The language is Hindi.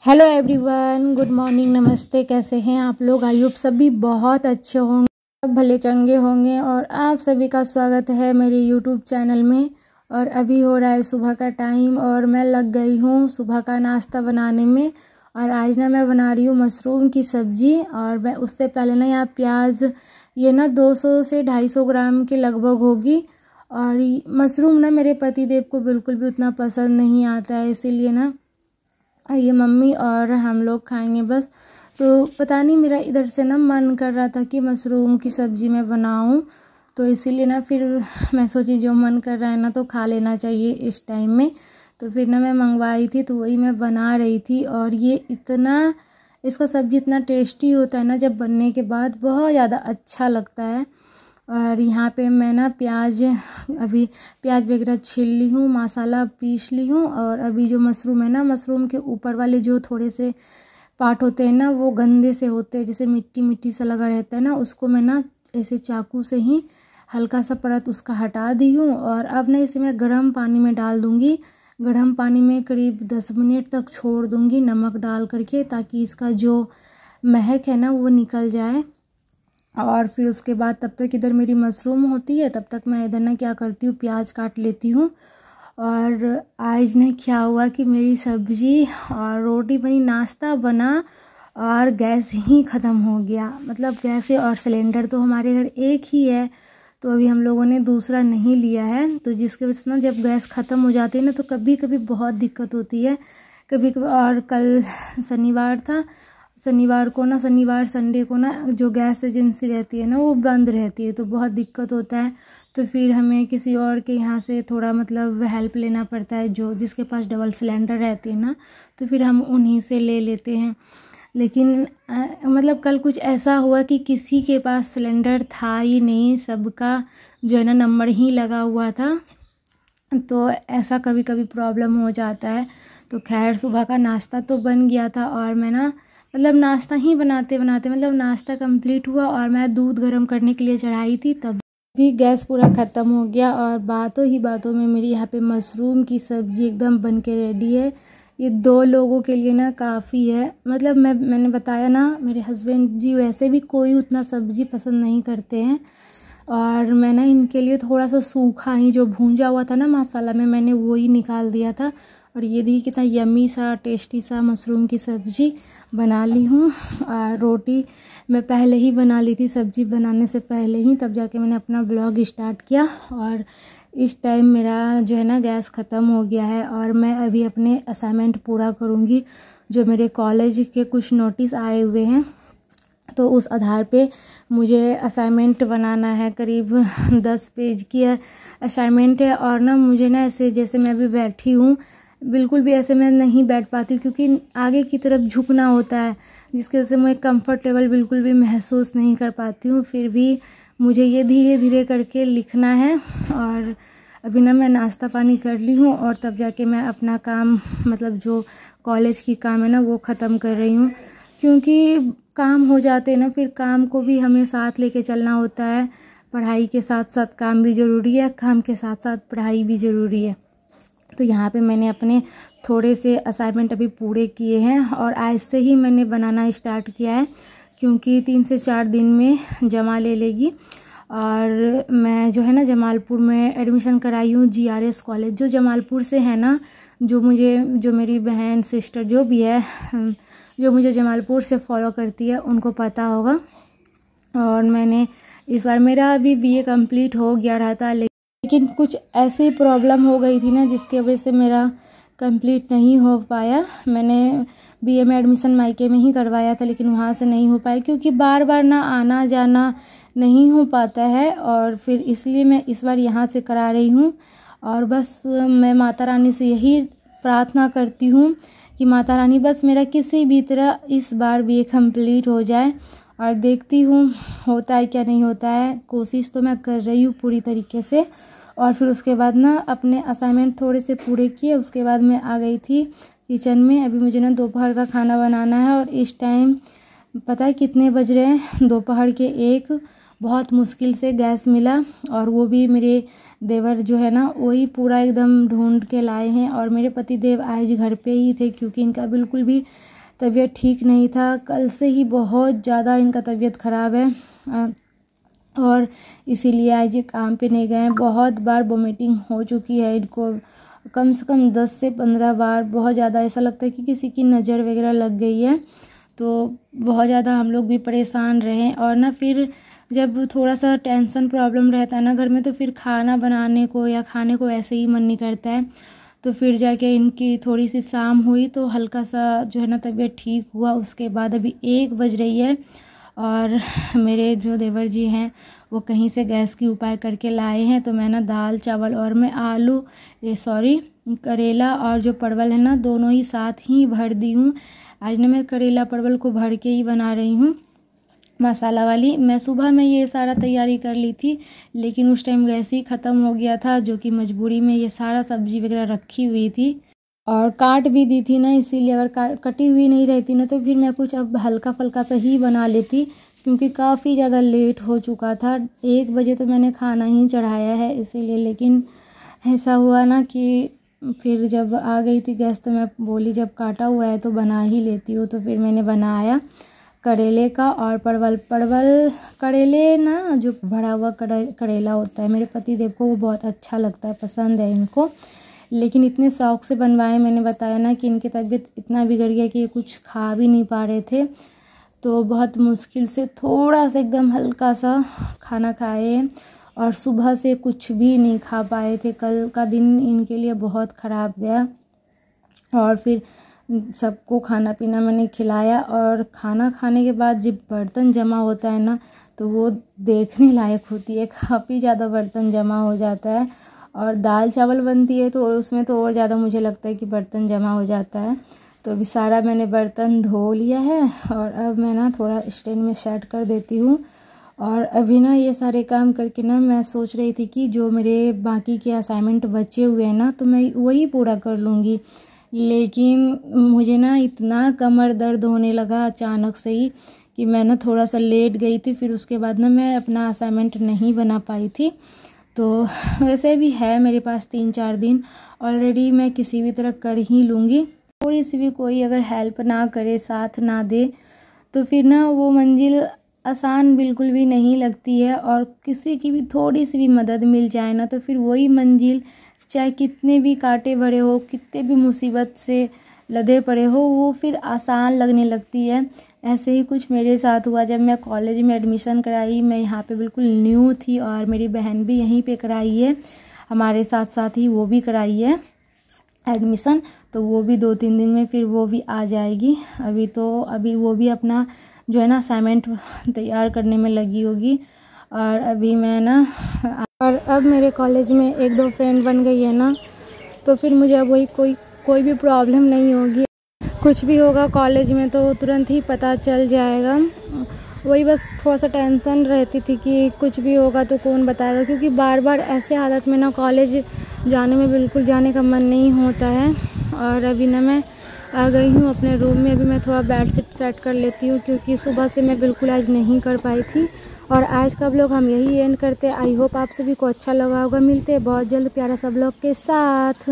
हेलो एवरीवन, गुड मॉर्निंग, नमस्ते। कैसे हैं आप लोग? आई होप सभी बहुत अच्छे होंगे, सब भले चंगे होंगे। और आप सभी का स्वागत है मेरे यूट्यूब चैनल में। और अभी हो रहा है सुबह का टाइम और मैं लग गई हूँ सुबह का नाश्ता बनाने में। और आज ना मैं बना रही हूँ मशरूम की सब्ज़ी। और मैं उससे पहले ना यहाँ प्याज, ये ना 200 से 250 ग्राम के लगभग होगी। और मशरूम ना मेरे पति देव को बिल्कुल भी उतना पसंद नहीं आता है, इसीलिए ना ये मम्मी और हम लोग खाएंगे बस। तो पता नहीं मेरा इधर से ना मन कर रहा था कि मशरूम की सब्ज़ी मैं बनाऊं, तो इसीलिए ना फिर मैं सोची जो मन कर रहा है ना तो खा लेना चाहिए इस टाइम में। तो फिर ना मैं मंगवाई थी तो वही मैं बना रही थी। और ये इतना, इसका सब्ज़ी इतना टेस्टी होता है ना जब बनने के बाद, बहुत ज़्यादा अच्छा लगता है। और यहाँ पे मैं ना अभी प्याज वगैरह छील ली हूँ, मसाला पीस ली हूँ। और अभी जो मशरूम है ना, मशरूम के ऊपर वाले जो थोड़े से पार्ट होते हैं ना वो गंदे से होते हैं, जैसे मिट्टी मिट्टी सा लगा रहता है ना, उसको मैं ना ऐसे चाकू से ही हल्का सा परत उसका हटा दी हूँ। और अब ना इसे मैं गर्म पानी में डाल दूँगी। गर्म पानी में करीब 10 मिनट तक छोड़ दूँगी नमक डाल करके, ताकि इसका जो महक है ना वो निकल जाए। और फिर उसके बाद तब तक इधर मेरी मशरूम होती है, तब तक मैं इधर ना क्या करती हूँ, प्याज काट लेती हूँ। और आज ने क्या हुआ कि मेरी सब्जी और रोटी बनी, नाश्ता बना और गैस ही ख़त्म हो गया। मतलब गैस और सिलेंडर तो हमारे घर एक ही है, तो अभी हम लोगों ने दूसरा नहीं लिया है। तो जिसके वजह से ना जब गैस ख़त्म हो जाती है ना तो कभी कभी बहुत दिक्कत होती है, कभी कभी। और कल शनिवार था, शनिवार संडे को ना जो गैस एजेंसी रहती है ना वो बंद रहती है, तो बहुत दिक्कत होता है। तो फिर हमें किसी और के यहाँ से थोड़ा मतलब हेल्प लेना पड़ता है, जो जिसके पास डबल सिलेंडर रहती है ना, तो फिर हम उन्हीं से ले लेते हैं। लेकिन मतलब कल कुछ ऐसा हुआ कि किसी के पास सिलेंडर था ही नहीं, सबका जो है ना नंबर ही लगा हुआ था। तो ऐसा कभी कभी प्रॉब्लम हो जाता है। तो खैर सुबह का नाश्ता तो बन गया था। और मैं ना मतलब नाश्ता ही बनाते बनाते मतलब नाश्ता कंप्लीट हुआ और मैं दूध गर्म करने के लिए चढ़ाई थी, तब भी गैस पूरा ख़त्म हो गया। और बातों ही बातों में मेरी यहाँ पे मशरूम की सब्ज़ी एकदम बन के रेडी है। ये 2 लोगों के लिए ना काफ़ी है। मतलब मैंने बताया ना, मेरे हस्बैंड जी वैसे भी कोई उतना सब्ज़ी पसंद नहीं करते हैं। और मैं ना इनके लिए थोड़ा सा सूखा ही जो भूंजा हुआ था ना मसाला में, मैंने वो ही निकाल दिया था। और ये देखिए कितना यम्मी सा टेस्टी सा मशरूम की सब्ज़ी बना ली हूँ। और रोटी मैं पहले ही बना ली थी, सब्ज़ी बनाने से पहले ही, तब जाके मैंने अपना ब्लॉग स्टार्ट किया। और इस टाइम मेरा जो है ना गैस ख़त्म हो गया है और मैं अभी अपने असाइनमेंट पूरा करूँगी। जो मेरे कॉलेज के कुछ नोटिस आए हुए हैं, तो उस आधार पे मुझे असाइनमेंट बनाना है। करीब 10 पेज की असाइनमेंट है। और ना मुझे ना ऐसे जैसे मैं अभी बैठी हूँ, बिल्कुल भी ऐसे मैं नहीं बैठ पाती हूँ, क्योंकि आगे की तरफ झुकना होता है, जिसकी वजह से मैं कंफर्टेबल बिल्कुल भी महसूस नहीं कर पाती हूँ। फिर भी मुझे ये धीरे धीरे करके लिखना है। और अभी ना मैं नाश्ता पानी कर ली हूँ और तब जाके मैं अपना काम, मतलब जो कॉलेज की काम है ना वो ख़त्म कर रही हूँ। क्योंकि काम हो जाते हैं ना, फिर काम को भी हमें साथ लेके चलना होता है। पढ़ाई के साथ साथ काम भी ज़रूरी है, काम के साथ साथ पढ़ाई भी ज़रूरी है। तो यहाँ पे मैंने अपने थोड़े से असाइनमेंट अभी पूरे किए हैं और आज से ही मैंने बनाना स्टार्ट किया है, क्योंकि 3 से 4 दिन में जमा ले लेगी। और मैं जो है ना जमालपुर में एडमिशन कराई हूँ, GRS कॉलेज, जो जमालपुर से है ना। जो मेरी बहन सिस्टर जो भी है, जो मुझे जमालपुर से फॉलो करती है, उनको पता होगा। और मैंने इस बार, मेरा अभी BA कंप्लीट हो गया रहा था, लेकिन कुछ ऐसी प्रॉब्लम हो गई थी ना जिसकी वजह से मेरा कंप्लीट नहीं हो पाया। मैंने BA में एडमिशन मायके में ही करवाया था, लेकिन वहाँ से नहीं हो पाया, क्योंकि बार बार ना आना जाना नहीं हो पाता है। और फिर इसलिए मैं इस बार यहाँ से करा रही हूँ। और बस मैं माता रानी से यही प्रार्थना करती हूँ कि माता रानी बस मेरा किसी भी तरह इस बार BA कंप्लीट हो जाए। और देखती हूँ होता है क्या नहीं होता है, कोशिश तो मैं कर रही हूँ पूरी तरीके से। और फिर उसके बाद ना अपने असाइनमेंट थोड़े से पूरे किए, उसके बाद मैं आ गई थी किचन में। अभी मुझे ना दोपहर का खाना बनाना है। और इस टाइम पता है कितने बज रहे हैं? दोपहर के 1। बहुत मुश्किल से गैस मिला, और वो भी मेरे देवर जो है ना वही पूरा एकदम ढूंढ के लाए हैं। और मेरे पति देव आज घर पे ही थे क्योंकि इनका बिल्कुल भी तबीयत ठीक नहीं था। कल से ही बहुत ज़्यादा इनका तबीयत ख़राब है और इसीलिए आज ये काम पे नहीं गए हैं। बहुत बार वोमिटिंग हो चुकी है इनको, कम से कम 10 से 15 बार। बहुत ज़्यादा ऐसा लगता है कि किसी की नज़र वगैरह लग गई है। तो बहुत ज़्यादा हम लोग भी परेशान रहे। और ना फिर जब थोड़ा सा टेंशन प्रॉब्लम रहता है ना घर में, तो फिर खाना बनाने को या खाने को ऐसे ही मन नहीं करता है। तो फिर जाके इनकी थोड़ी सी शाम हुई तो हल्का सा जो है ना तबीयत ठीक हुआ। उसके बाद अभी 1 बज रही है और मेरे जो देवर जी हैं वो कहीं से गैस की उपाय करके लाए हैं। तो मैं ना दाल चावल और मैं करेला और जो परवल है ना दोनों ही साथ ही भर दी हूँ। आज ना मैं करेला परवल को भर के ही बना रही हूँ मसाला वाली। मैं सुबह में ये सारा तैयारी कर ली थी, लेकिन उस टाइम गैस ही ख़त्म हो गया था, जो कि मजबूरी में ये सारा सब्जी वगैरह रखी हुई थी और काट भी दी थी ना, इसीलिए अगर कटी हुई नहीं रहती ना तो फिर मैं कुछ अब हल्का फुल्का सा ही बना लेती, क्योंकि काफ़ी ज़्यादा लेट हो चुका था। 1 बजे तो मैंने खाना ही चढ़ाया है इसीलिए। लेकिन ऐसा हुआ ना कि फिर जब आ गई थी गैस तो मैं बोली जब काटा हुआ है तो बना ही लेती हूँ। तो फिर मैंने बनाया करेले का और परवल करेले ना जो भरा हुआ करेला होता है, मेरे पति देव को वो बहुत अच्छा लगता है, पसंद है इनको। लेकिन इतने शौक से बनवाए, मैंने बताया ना कि इनकी तबीयत इतना बिगड़ गया कि ये कुछ खा भी नहीं पा रहे थे। तो बहुत मुश्किल से थोड़ा सा एकदम हल्का सा खाना खाए और सुबह से कुछ भी नहीं खा पाए थे। कल का दिन इनके लिए बहुत ख़राब गया। और फिर सबको खाना पीना मैंने खिलाया। और खाना खाने के बाद जब बर्तन जमा होता है ना तो वो देखने लायक होती है, काफ़ी ज़्यादा बर्तन जमा हो जाता है। और दाल चावल बनती है तो उसमें तो और ज़्यादा मुझे लगता है कि बर्तन जमा हो जाता है। तो अभी सारा मैंने बर्तन धो लिया है और अब मैं ना थोड़ा स्टैंड में सेट कर देती हूँ। और अभी ना ये सारे काम करके ना मैं सोच रही थी कि जो मेरे बाकी के असाइनमेंट बचे हुए हैं ना तो मैं वही पूरा कर लूँगी। लेकिन मुझे ना इतना कमर दर्द होने लगा अचानक से ही कि मैं ना थोड़ा सा लेट गई थी। फिर उसके बाद ना मैं अपना असाइनमेंट नहीं बना पाई थी। तो वैसे भी है मेरे पास 3-4 दिन ऑलरेडी, मैं किसी भी तरह कर ही लूँगी। थोड़ी सी भी कोई अगर हेल्प ना करे, साथ ना दे, तो फिर ना वो मंजिल आसान बिल्कुल भी नहीं लगती है। और किसी की भी थोड़ी सी भी मदद मिल जाए ना तो फिर वही मंजिल, चाहे कितने भी कांटे भरे हो, कितने भी मुसीबत से लदे पड़े हो, वो फिर आसान लगने लगती है। ऐसे ही कुछ मेरे साथ हुआ जब मैं कॉलेज में एडमिशन कराई। मैं यहाँ पे बिल्कुल न्यू थी और मेरी बहन भी यहीं पे कराई है, हमारे साथ साथ ही वो भी कराई है एडमिशन। तो वो भी 2-3 दिन में फिर वो भी आ जाएगी। अभी वो भी अपना जो है ना असाइनमेंट तैयार करने में लगी होगी। और अभी मैं ना और अब मेरे कॉलेज में 1-2 फ्रेंड बन गई है ना, तो फिर मुझे अब वही कोई भी प्रॉब्लम नहीं होगी। कुछ भी होगा कॉलेज में तो तुरंत ही पता चल जाएगा। वही बस थोड़ा सा टेंशन रहती थी कि कुछ भी होगा तो कौन बताएगा, क्योंकि बार बार ऐसे हालत में ना कॉलेज जाने में बिल्कुल जाने का मन नहीं होता है। और अभी ना मैं आ गई हूँ अपने रूम में। अभी मैं थोड़ा बेडशीट सेट कर लेती हूँ, क्योंकि सुबह से मैं बिल्कुल आज नहीं कर पाई थी। और आज का व्लॉग हम यही एंड करते हैं। आई होप आप सभी को अच्छा लगा होगा। मिलते हैं बहुत जल्द प्यारा सा व्लॉग के साथ।